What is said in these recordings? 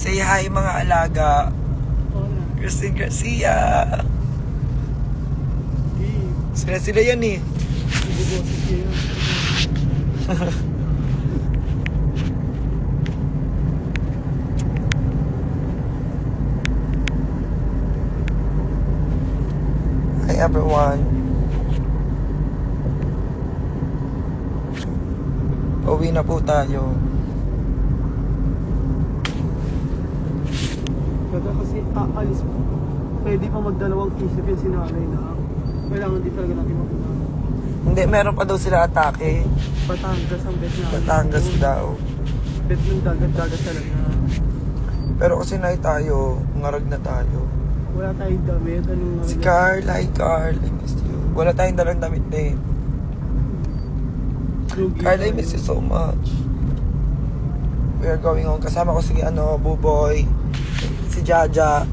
Say hi mga alaga. Hola. Christine Garcia. Sila yan eh. Ibuboses kayo. Hi everyone. Uwi na po tayo. Kaya kasi aalis po. Pwede pa magdalawang isip yung sinanay na kailangan din talaga natin mapunta. Hindi, meron pa daw sila atake. Batangas ang bet na. Batangas daw. Bet ng dagat-dagat talaga. Pero kasi na tayo, ngarag na tayo. Wala tayong damit. Anong Si Carl, hi Carl, I miss you. Wala tayong dalang damit din. Carl, I miss you so much. We are going home. Kasama ko si Buboy, si Jaja,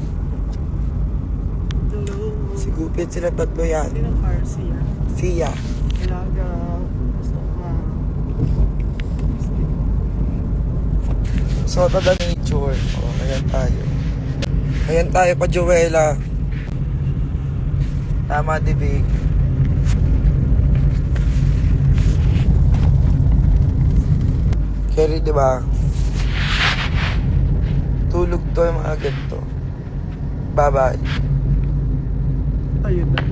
si Gupit, sila tatlo yan. Sinang car siya? Sia. Ilaga. Gusto ko nga. So, to the nature. Oh, ayan tayo. Ayan tayo pa, Joella. Tama, Dibig. Kerry, di ba? Tulog to yung mga ganito. Bye-bye. Ayun na.